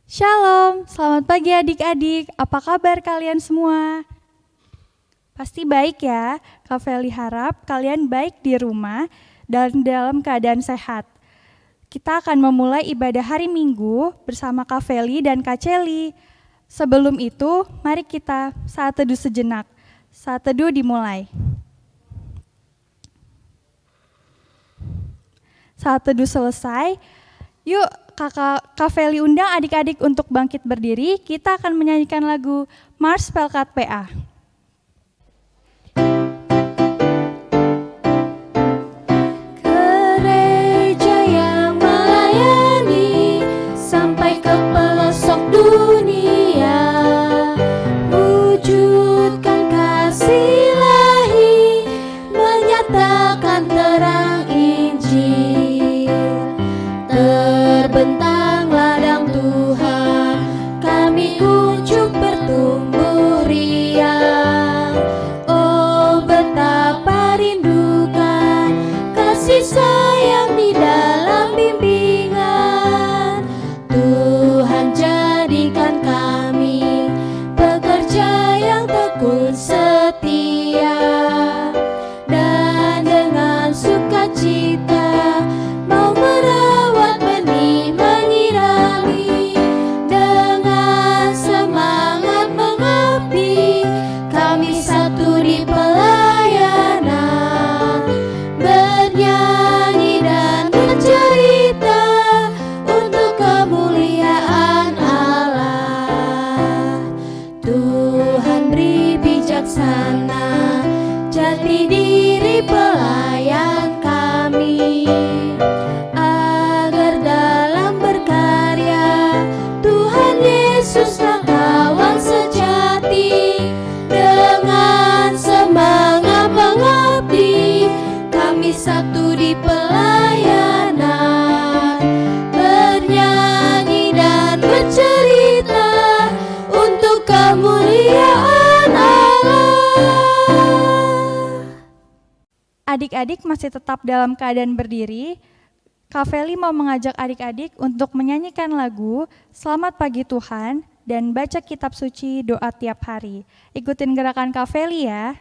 Shalom, selamat pagi adik-adik. Apa kabar kalian semua? Pasti baik ya. Kak Feli harap kalian baik di rumah dan dalam keadaan sehat. Kita akan memulai ibadah hari Minggu bersama Kak Feli dan Kak Celi. Sebelum itu, mari kita saat teduh sejenak. Saat teduh dimulai. Saat teduh selesai, yuk Kak Feli undang adik-adik untuk bangkit berdiri. Kita akan menyanyikan lagu Mars Pelkat PA. Gereja yang melayani sampai ke pelosok dunia, wujudkan kasih ilahi, menyatakan terang Injil. Terbentang ladang Tuhan, kami kunjung bertumbuh riang. Oh, betapa rindukan kasih sayang di dalam bimbingan. Tuhan jadikan kami pekerja yang tekun setia, dan dengan sukacita mau merawat benih menyirami. Dengan semangat mengabdi, kami satu di pelayanan, bernyanyi dan bercerita untuk kemuliaan Allah. Tuhan beri bijaksana jati diri pelayan kami, agar dalam berkarya Tuhan Yesuslah kawan sejati. Dengan semangat mengabdi, kami satu di pelayanan, bernyanyi dan bercerita untuk kemuliaan Allah. Adik-adik masih tetap dalam keadaan berdiri. Kak Feli mau mengajak adik-adik untuk menyanyikan lagu Selamat Pagi Tuhan dan baca kitab suci doa tiap hari. Ikutin gerakan Kak Feli ya.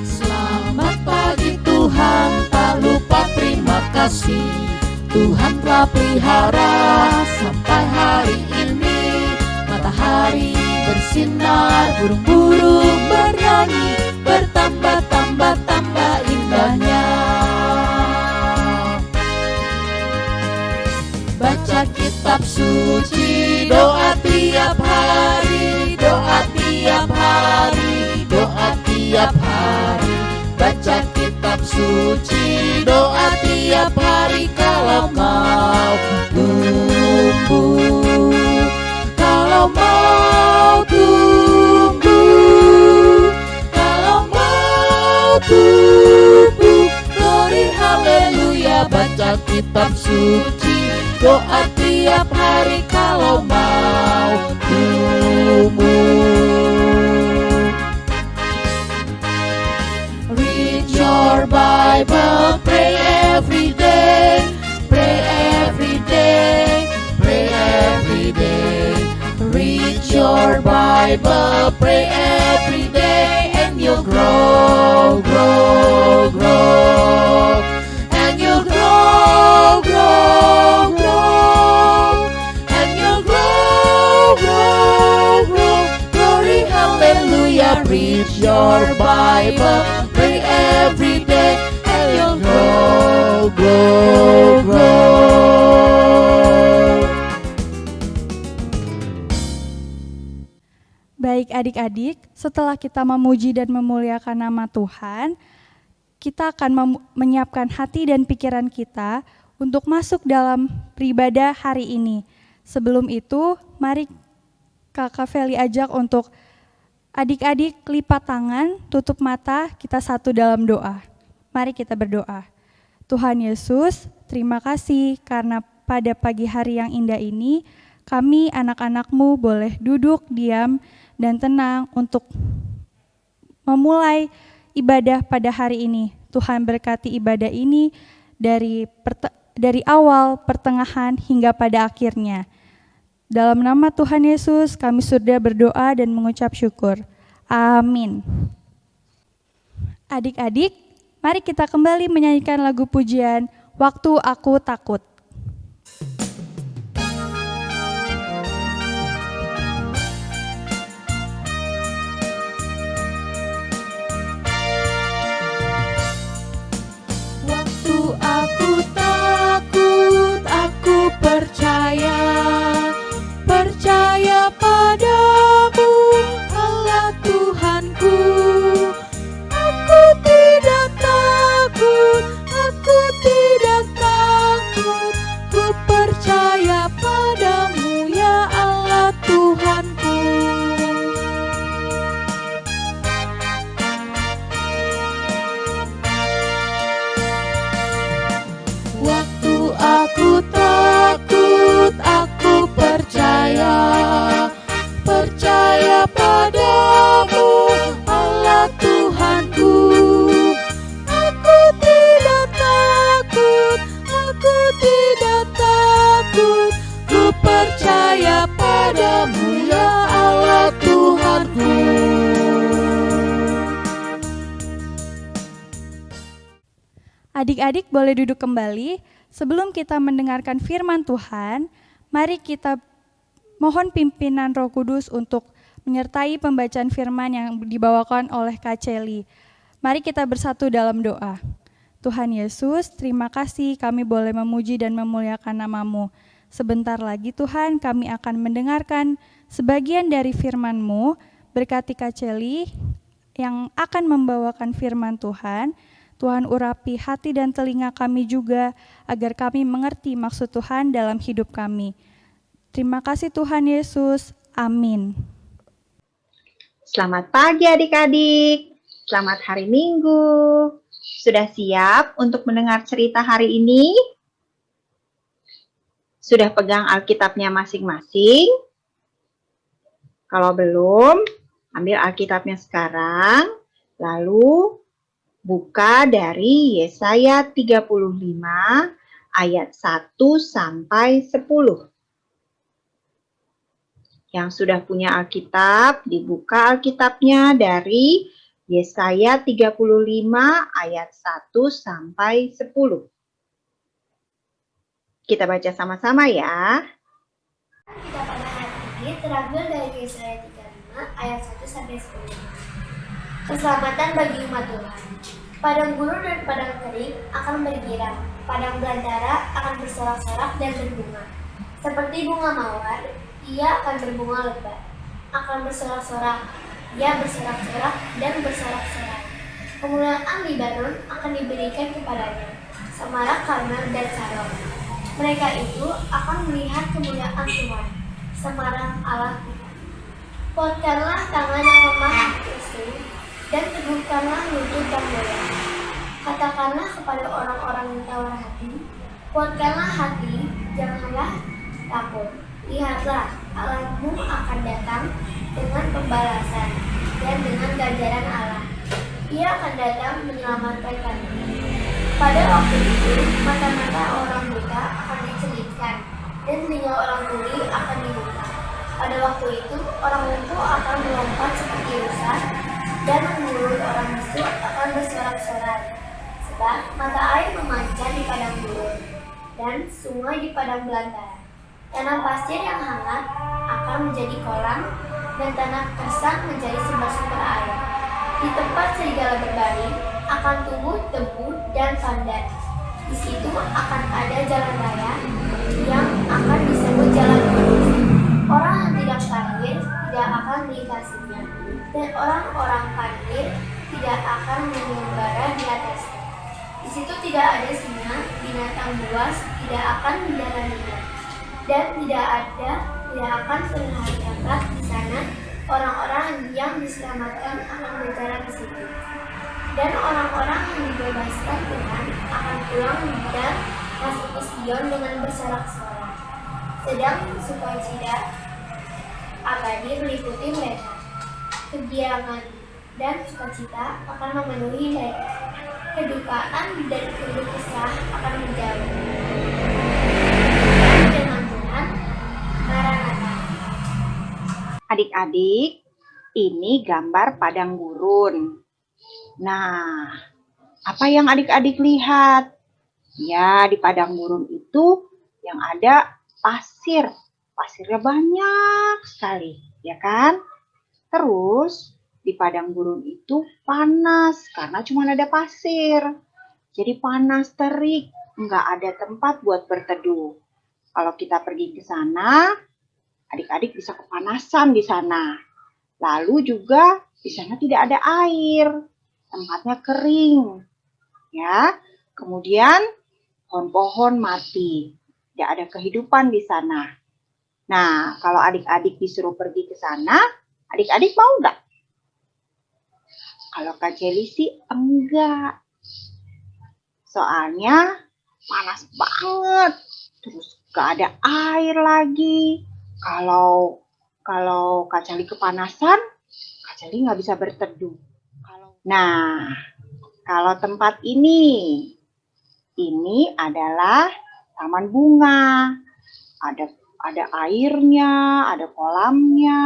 Selamat pagi Tuhan, tak lupa terima kasih. Tuhan telah pelihara sampai hari ini. Matahari bersinar, burung-burung bernyanyi, bertambah-tambah-tambah indahnya. Baca kitab suci, doa tiap hari, doa tiap hari, doa tiap hari. Baca kitab suci, doa tiap hari kalau mau tumbuh, kalau mau tumbuh, kalau mau tumbuh. Glory haleluya, baca kitab suci, doa tiap hari kalau mau tumbuh. Read your Bible, pray every day, pray every day, pray every day. Read your Bible, pray every day, and you'll grow, grow, grow. And you'll grow, grow, grow. And you'll grow, grow, grow. Glory, hallelujah. Read your Bible, pray every day, and you'll grow, grow, grow. Baik adik-adik, setelah kita memuji dan memuliakan nama Tuhan, kita akan menyiapkan hati dan pikiran kita untuk masuk dalam beribadah hari ini. Sebelum itu, mari Kak Feli ajak untuk adik-adik lipat tangan, tutup mata, kita satu dalam doa. Mari kita berdoa. Tuhan Yesus, terima kasih karena pada pagi hari yang indah ini, kami anak-anak-Mu boleh duduk, diam, dan tenang untuk memulai ibadah pada hari ini. Tuhan berkati ibadah ini dari awal, pertengahan, hingga pada akhirnya. Dalam nama Tuhan Yesus, kami sudah berdoa dan mengucap syukur. Amin. Adik-adik, mari kita kembali menyanyikan lagu pujian Waktu Aku Takut. Waktu aku takut, aku percaya padamu, Allah Tuhanku. Aku tidak takut, ku percaya padamu ya Allah Tuhanku. Waktu aku takut, aku percaya padamu, Allah Tuhanku. Aku tidak takut, ku percaya padamu ya Allah Tuhanku. Adik-adik boleh duduk kembali. Sebelum kita mendengarkan firman Tuhan, mari kita mohon pimpinan Roh Kudus untuk menyertai pembacaan firman yang dibawakan oleh Kak Celi. Mari kita bersatu dalam doa. Tuhan Yesus, terima kasih kami boleh memuji dan memuliakan nama-Mu. Sebentar lagi Tuhan, kami akan mendengarkan sebagian dari firman-Mu. Berkati Kak Celi yang akan membawakan firman Tuhan. Tuhan urapi hati dan telinga kami juga, agar kami mengerti maksud Tuhan dalam hidup kami. Terima kasih Tuhan Yesus. Amin. Selamat pagi adik-adik, selamat hari Minggu. Sudah siap untuk mendengar cerita hari ini? Sudah pegang Alkitabnya masing-masing? Kalau belum, ambil Alkitabnya sekarang, lalu buka dari Yesaya 35 ayat 1 sampai 10. Yang sudah punya Alkitab, dibuka Alkitabnya dari Yesaya 35 ayat 1 sampai 10. Kita baca sama-sama ya. Kita pada hari ini terambil dari Yesaya 35 ayat 1 sampai 10. Keselamatan bagi umat Tuhan. Padang gurun dan padang kering akan bergirang, padang belantara akan bersorak-sorak dan berbunga. Seperti bunga mawar, ia akan berbunga lebat, akan bersorak-sorak, ia bersorak-sorak dan bersorak-sorak. Kemuliaan Libanon akan diberikan kepadanya, semarak Karmel dan Saron. Mereka itu akan melihat kemuliaan Tuhan, semarang Allah Tuhan. Kuatkanlah tangan yang lemah lesu, dan teguhkanlah lutut yang goyah. Katakanlah kepada orang-orang yang tawar hati, kuatkanlah hati, janganlah takut. Lihatlah, Allahmu akan datang dengan pembalasan dan dengan ganjaran Allah. Ia akan datang menyelamatkan kamu. Pada waktu itu, mata-mata orang buta akan dicelitkan, dan telinga orang tuli akan dibuka. Pada waktu itu, orang lumpuh akan melompat seperti rusa, dan mulut orang bisu akan bersorak-sorai. Sebab mata air memancar di padang gurun, dan sungai di padang belantara. Tanah pasir yang hangat akan menjadi kolam, dan tanah kersang menjadi sumber-sumber air. Di tempat serigala berbaring akan tumbuh tebu dan pandan. Di situ akan ada jalan raya yang akan disebut jalan lurus. Orang yang tidak kafir tidak akan melintasinya, dan orang-orang kafir tidak akan mengembara di atasnya. Di situ tidak ada singa, binatang buas tidak akan menjalaninya, dan tidak akan terlihat di sana. Orang-orang yang diselamatkan akan berjalan di situ, dan orang-orang yang dibebaskan Tuhan akan pulang dan masuk ke Sion dengan bersorak-sorak. Sedang sukacita abadi meliputi mereka. Kegirangan dan sukacita akan memenuhi mereka. Kedukaan dan keluh kesah akan menjauh. Dan firman Tuhan, Maranatha. Adik-adik, ini gambar padang gurun. Nah, apa yang adik-adik lihat? Ya, di padang gurun itu yang ada pasir. Pasirnya banyak sekali, ya kan? Terus, di padang gurun itu panas karena cuma ada pasir. Jadi panas terik, nggak ada tempat buat berteduh. Kalau kita pergi ke sana, adik-adik bisa kepanasan di sana. Lalu juga di sana tidak ada air, tempatnya kering. Ya, kemudian pohon-pohon mati, tidak ada kehidupan di sana. Nah, kalau adik-adik disuruh pergi ke sana, adik-adik mau nggak? Kalau Kak Celi sih enggak. Soalnya panas banget, terus gak ada air lagi. Kalau Kak Celi kepanasan, Kak Celi nggak bisa berteduh. Nah, kalau tempat ini adalah taman bunga. Ada airnya, ada kolamnya,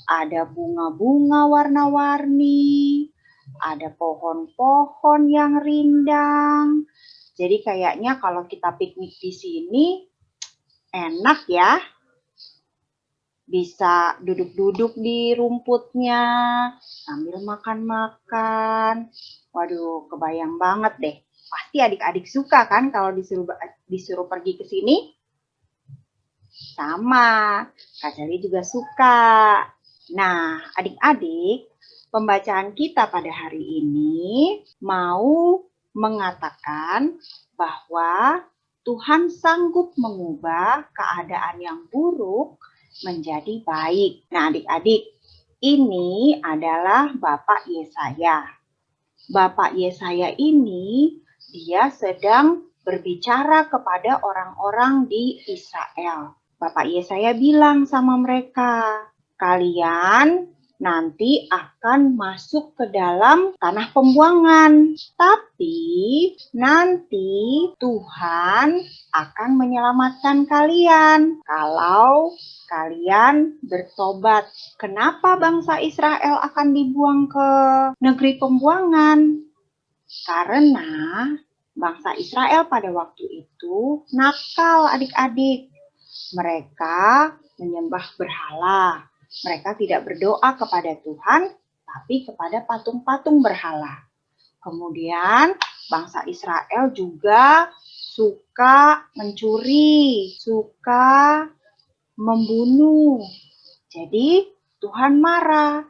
ada bunga-bunga warna-warni, ada pohon-pohon yang rindang. Jadi kayaknya kalau kita piknik di sini enak ya. Bisa duduk-duduk di rumputnya sambil makan-makan. Waduh, kebayang banget deh. Pasti adik-adik suka kan kalau disuruh pergi ke sini? Sama, Kak Celi juga suka. Nah, adik-adik, pembacaan kita pada hari ini mau mengatakan bahwa Tuhan sanggup mengubah keadaan yang buruk menjadi baik. Nah, adik-adik, ini adalah Bapak Yesaya. Bapak Yesaya ini dia sedang berbicara kepada orang-orang di Israel. Bapak Yesaya bilang sama mereka, kalian nanti akan masuk ke dalam tanah pembuangan. Tapi nanti Tuhan akan menyelamatkan kalian kalau kalian bertobat. Kenapa bangsa Israel akan dibuang ke negeri pembuangan? Karena bangsa Israel pada waktu itu nakal adik-adik. Mereka menyembah berhala. Mereka tidak berdoa kepada Tuhan, tapi kepada patung-patung berhala. Kemudian bangsa Israel juga suka mencuri, suka membunuh. Jadi Tuhan marah.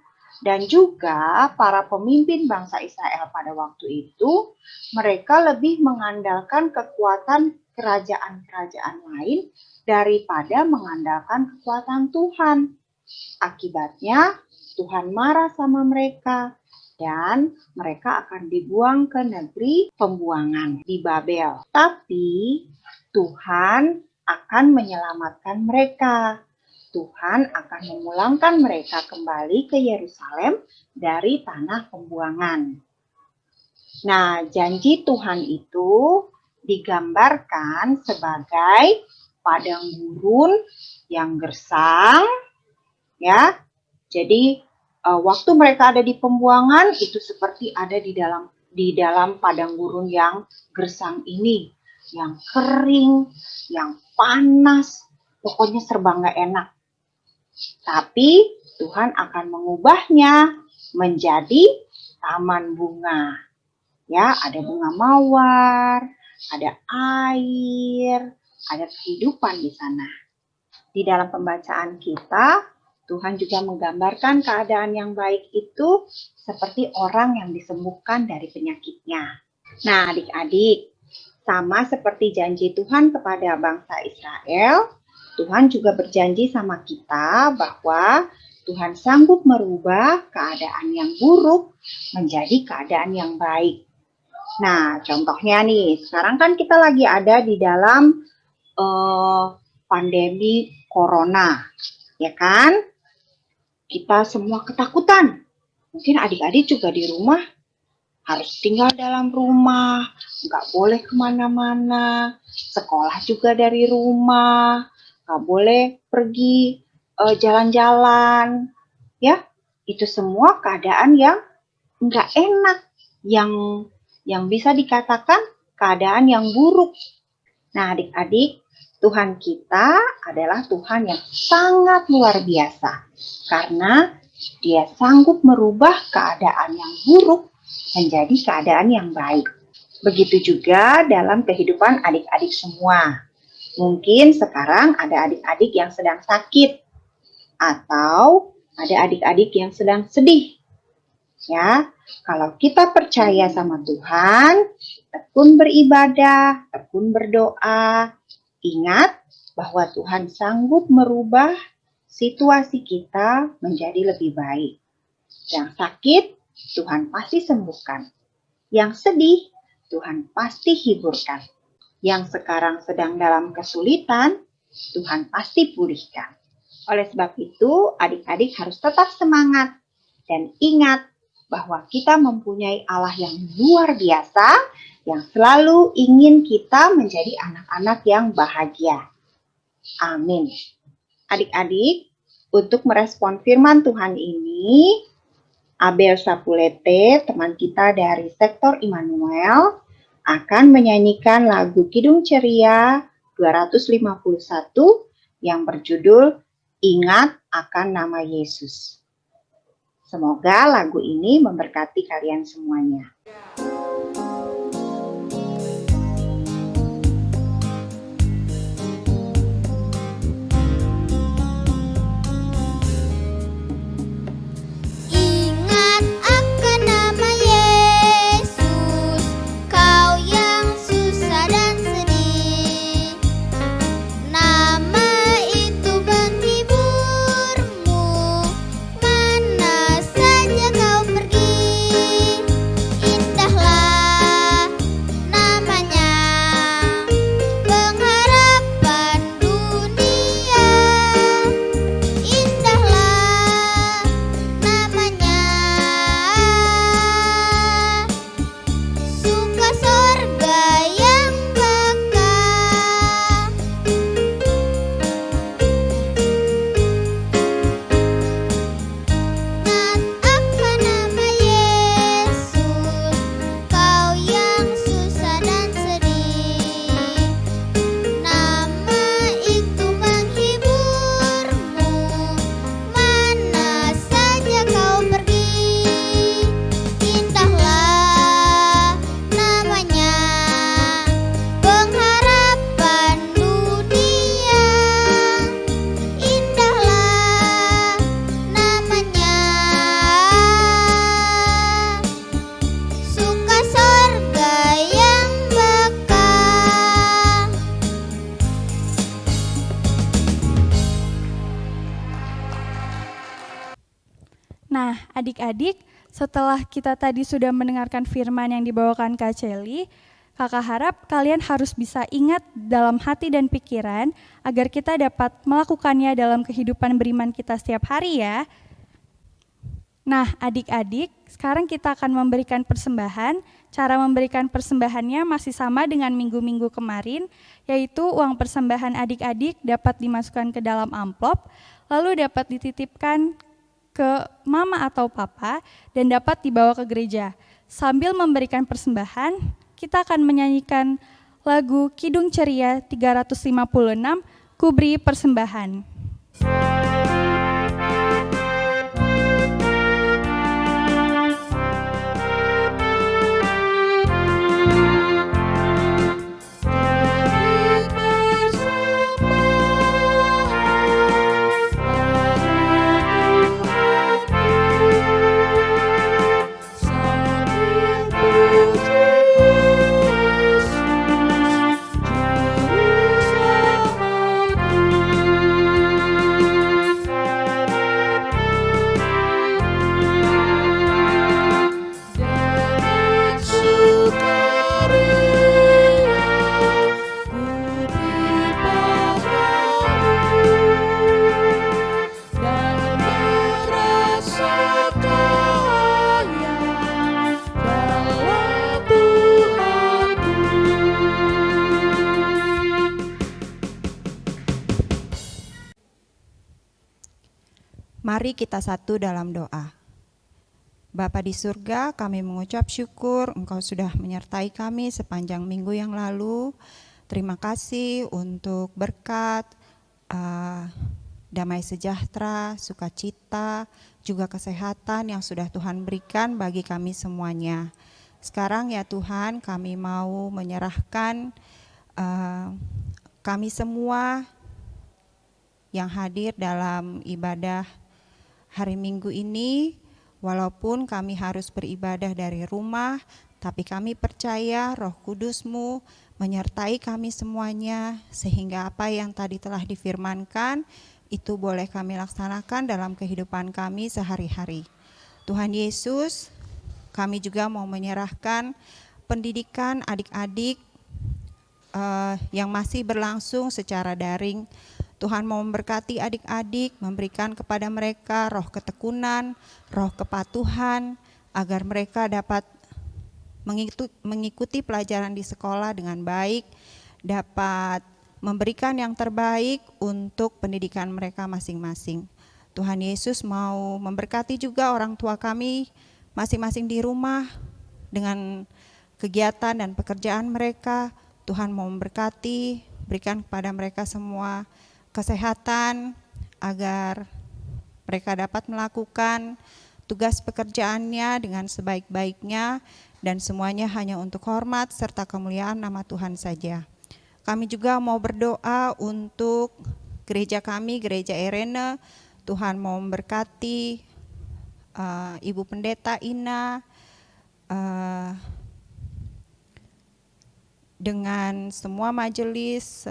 Dan juga para pemimpin bangsa Israel pada waktu itu, mereka lebih mengandalkan kekuatan kerajaan-kerajaan lain daripada mengandalkan kekuatan Tuhan. Akibatnya Tuhan marah sama mereka dan mereka akan dibuang ke negeri pembuangan di Babel. Tapi Tuhan akan menyelamatkan mereka. Tuhan akan memulangkan mereka kembali ke Yerusalem dari tanah pembuangan. Nah, janji Tuhan itu digambarkan sebagai padang gurun yang gersang, ya. Jadi waktu mereka ada di pembuangan itu seperti ada di dalam padang gurun yang gersang ini, yang kering, yang panas, pokoknya serba nggak enak. Tapi Tuhan akan mengubahnya menjadi taman bunga. Ya, ada bunga mawar, ada air, ada kehidupan di sana. Di dalam pembacaan kita, Tuhan juga menggambarkan keadaan yang baik itu seperti orang yang disembuhkan dari penyakitnya. Nah, adik-adik, sama seperti janji Tuhan kepada bangsa Israel, Tuhan juga berjanji sama kita bahwa Tuhan sanggup merubah keadaan yang buruk menjadi keadaan yang baik. Nah, contohnya nih, sekarang kan kita lagi ada di dalam pandemi corona, ya kan? Kita semua ketakutan. Mungkin adik-adik juga di rumah harus tinggal dalam rumah, nggak boleh kemana-mana, sekolah juga dari rumah, nggak boleh pergi jalan-jalan, ya. Itu semua keadaan yang nggak enak, yang bisa dikatakan keadaan yang buruk. Nah, adik-adik, Tuhan kita adalah Tuhan yang sangat luar biasa karena Dia sanggup merubah keadaan yang buruk menjadi keadaan yang baik. Begitu juga dalam kehidupan adik-adik semua. Mungkin sekarang ada adik-adik yang sedang sakit atau ada adik-adik yang sedang sedih. Ya, kalau kita percaya sama Tuhan, tekun beribadah, tekun berdoa, ingat bahwa Tuhan sanggup merubah situasi kita menjadi lebih baik. Yang sakit, Tuhan pasti sembuhkan. Yang sedih, Tuhan pasti hiburkan. Yang sekarang sedang dalam kesulitan, Tuhan pasti pulihkan. Oleh sebab itu, adik-adik harus tetap semangat dan ingat bahwa kita mempunyai Allah yang luar biasa, yang selalu ingin kita menjadi anak-anak yang bahagia. Amin. Adik-adik, untuk merespon firman Tuhan ini, Abel Sapulete, teman kita dari sektor Immanuel, akan menyanyikan lagu Kidung Ceria 251 yang berjudul Ingat akan Nama Yesus. Semoga lagu ini memberkati kalian semuanya. Ingat akan nama Yesus, kau yang susah dan sedih. Nama itu menghiburmu, mana saja kau pergi. Indahlah namanya, pengharapan dunia. Indahlah namanya, suka sorga yang bekal. Ingat akan nama Yesus, kau yang susah dan sedih. Nama itu menghiburmu, mana saja kau pergi. Indahlah namanya, pengharapan dunia. Indahlah namanya, suka sorga yang bekal. Nah, adik-adik, setelah kita tadi sudah mendengarkan firman yang dibawakan Kak Celi, Kakak harap kalian harus bisa ingat dalam hati dan pikiran agar kita dapat melakukannya dalam kehidupan beriman kita setiap hari ya. Nah, adik-adik, sekarang kita akan memberikan persembahan. Cara memberikan persembahannya masih sama dengan minggu-minggu kemarin, yaitu uang persembahan adik-adik dapat dimasukkan ke dalam amplop, lalu dapat dititipkan ke mama atau papa dan dapat dibawa ke gereja. Sambil memberikan persembahan, kita akan menyanyikan lagu Kidung Ceria 356, Ku Beri Persembahan. Juru selamatku. Mari kita satu dalam doa. Bapa di surga, kami mengucap syukur Engkau sudah menyertai kami sepanjang minggu yang lalu. Terima kasih untuk berkat, damai sejahtera, sukacita, juga kesehatan yang sudah Tuhan berikan bagi kami semuanya. Sekarang ya Tuhan, kami mau menyerahkan kami semua yang hadir dalam ibadah hari Minggu ini, walaupun kami harus beribadah dari rumah, tapi kami percaya Roh Kudus-Mu menyertai kami semuanya, sehingga apa yang tadi telah difirmankan, itu boleh kami laksanakan dalam kehidupan kami sehari-hari. Tuhan Yesus, kami juga mau menyerahkan pendidikan adik-adik yang masih berlangsung secara daring. Tuhan mau memberkati adik-adik, memberikan kepada mereka roh ketekunan, roh kepatuhan, agar mereka dapat mengikuti pelajaran di sekolah dengan baik, dapat memberikan yang terbaik untuk pendidikan mereka masing-masing. Tuhan Yesus mau memberkati juga orang tua kami masing-masing di rumah dengan kegiatan dan pekerjaan mereka. Tuhan mau memberkati, berikan kepada mereka semua kesehatan agar mereka dapat melakukan tugas pekerjaannya dengan sebaik-baiknya dan semuanya hanya untuk hormat serta kemuliaan nama Tuhan saja. Kami juga mau berdoa untuk gereja kami, Gereja Irene. Tuhan mau memberkati Ibu Pendeta Ina dengan semua majelis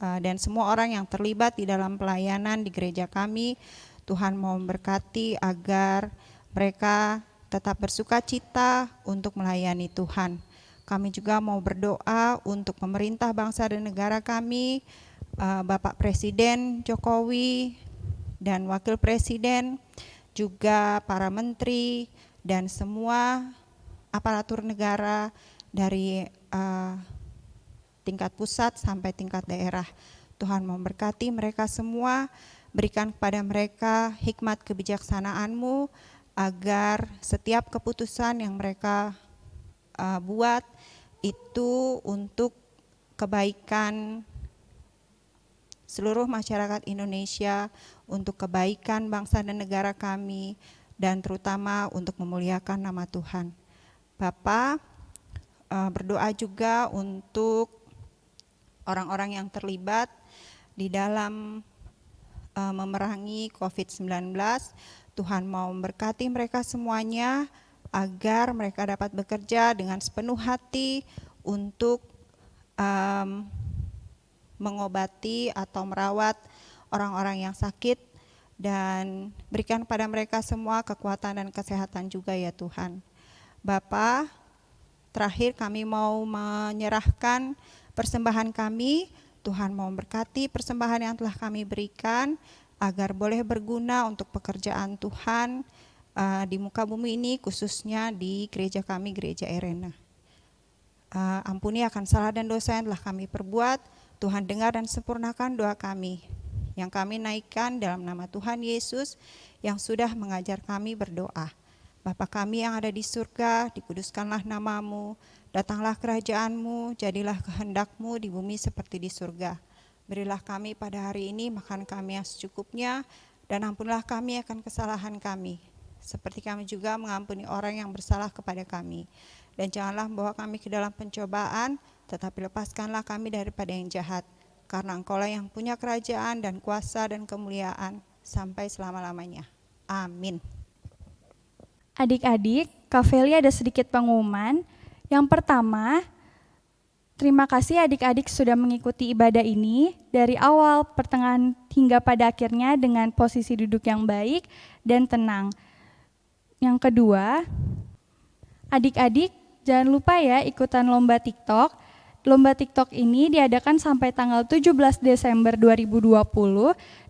dan semua orang yang terlibat di dalam pelayanan di gereja kami. Tuhan mau memberkati agar mereka tetap bersukacita untuk melayani Tuhan. Kami juga mau berdoa untuk pemerintah bangsa dan negara kami, Bapak Presiden Jokowi dan Wakil Presiden, juga para menteri dan semua aparatur negara dari tingkat pusat sampai tingkat daerah. Tuhan memberkati mereka semua, berikan kepada mereka hikmat kebijaksanaan-Mu agar setiap keputusan yang mereka buat itu untuk kebaikan seluruh masyarakat Indonesia, untuk kebaikan bangsa dan negara kami, dan terutama untuk memuliakan nama Tuhan. Bapa, berdoa juga untuk orang-orang yang terlibat di dalam memerangi COVID-19. Tuhan mau memberkati mereka semuanya agar mereka dapat bekerja dengan sepenuh hati untuk mengobati atau merawat orang-orang yang sakit, dan berikan pada mereka semua kekuatan dan kesehatan juga ya Tuhan. Bapa, terakhir kami mau menyerahkan persembahan kami. Tuhan mau memberkati persembahan yang telah kami berikan agar boleh berguna untuk pekerjaan Tuhan di muka bumi ini, khususnya di gereja kami, Gereja Irene. Ampuni akan salah dan dosa yang telah kami perbuat. Tuhan dengar dan sempurnakan doa kami yang kami naikkan dalam nama Tuhan Yesus yang sudah mengajar kami berdoa. Bapa kami yang ada di surga, dikuduskanlah nama-Mu, datanglah kerajaan-Mu, jadilah kehendak-Mu di bumi seperti di surga. Berilah kami pada hari ini makan kami yang secukupnya, dan ampunilah kami akan kesalahan kami, seperti kami juga mengampuni orang yang bersalah kepada kami. Dan janganlah membawa kami ke dalam pencobaan, tetapi lepaskanlah kami daripada yang jahat. Karena Engkau-lah yang punya kerajaan dan kuasa dan kemuliaan sampai selama-lamanya. Amin. Adik-adik, Kak Feli ada sedikit pengumuman. Yang pertama, terima kasih adik-adik sudah mengikuti ibadah ini dari awal, pertengahan, hingga pada akhirnya dengan posisi duduk yang baik dan tenang. Yang kedua, adik-adik jangan lupa ya ikutan lomba TikTok. Lomba TikTok ini diadakan sampai tanggal 17 Desember 2020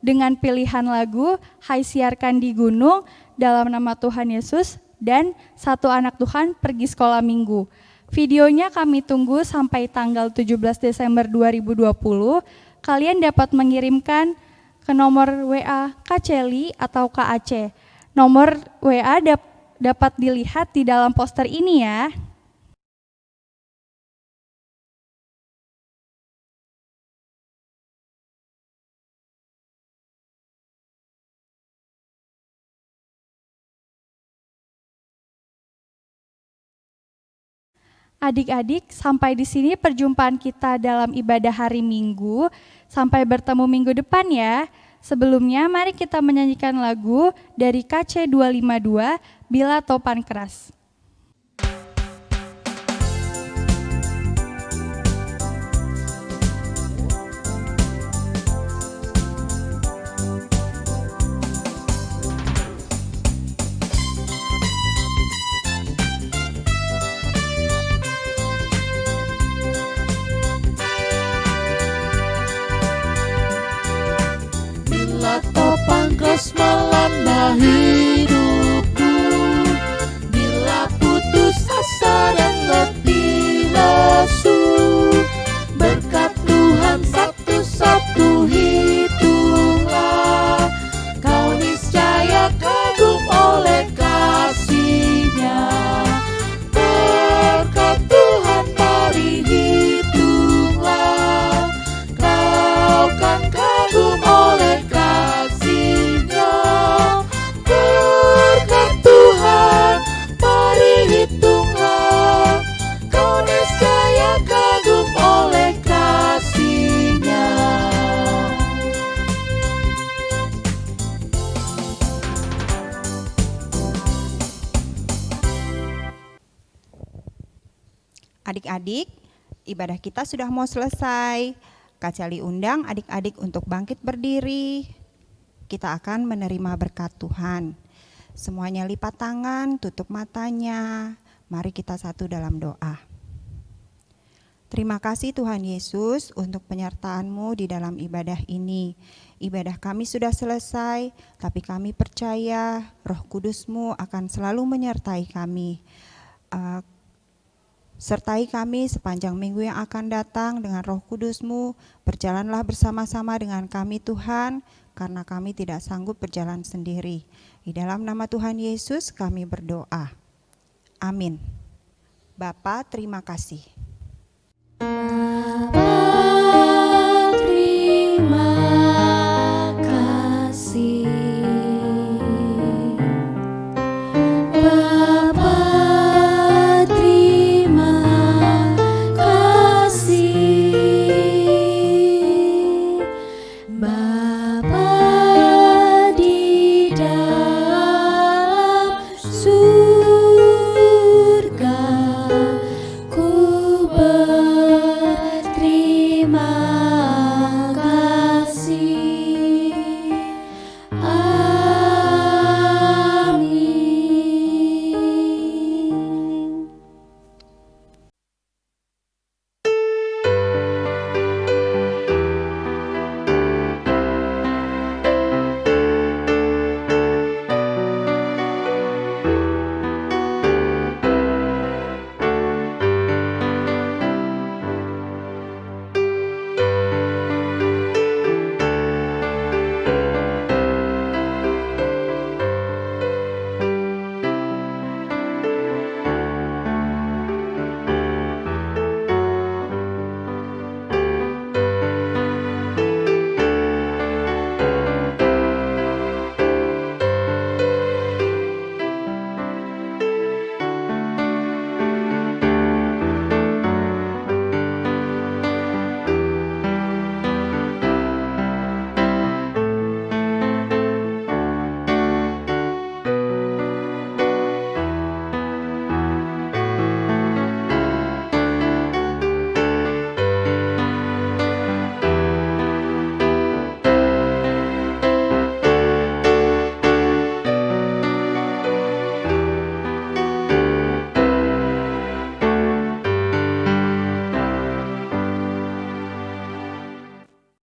dengan pilihan lagu Hai Siarkan di Gunung, Dalam Nama Tuhan Yesus, dan Satu Anak Tuhan Pergi Sekolah Minggu. Videonya kami tunggu sampai tanggal 17 Desember 2020. Kalian dapat mengirimkan ke nomor WA Kak Celi atau Kak Aceh. Nomor WA dapat dilihat di dalam poster ini ya. Adik-adik, sampai di sini perjumpaan kita dalam ibadah hari Minggu. Sampai bertemu minggu depan ya. Sebelumnya, mari kita menyanyikan lagu dari KC 252, Bila Topan Keras. Bila topan keras melanda hidupku, bila putus asa dan letih lesu, berkat Tuhan satu-satu hitunglah, kau niscaya kagum oleh kasih-Nya. Berkat Tuhan mari hitunglah, kau kan kagum oleh kasih-Nya. Berkat Tuhan mari hitunglah, kau niscaya kagum oleh kasih-Nya. Adik-adik, ibadah kita sudah mau selesai. Kak Celi undang adik-adik untuk bangkit berdiri. Kita akan menerima berkat Tuhan. Semuanya lipat tangan, tutup matanya. Mari kita satu dalam doa. Terima kasih Tuhan Yesus untuk penyertaan-Mu di dalam ibadah ini. Ibadah kami sudah selesai, tapi kami percaya Roh Kudus-Mu akan selalu menyertai kami. Sertai kami sepanjang minggu yang akan datang dengan Roh Kudus-Mu. Berjalanlah bersama-sama dengan kami Tuhan, karena kami tidak sanggup berjalan sendiri. Di dalam nama Tuhan Yesus kami berdoa. Amin. Bapa, terima kasih.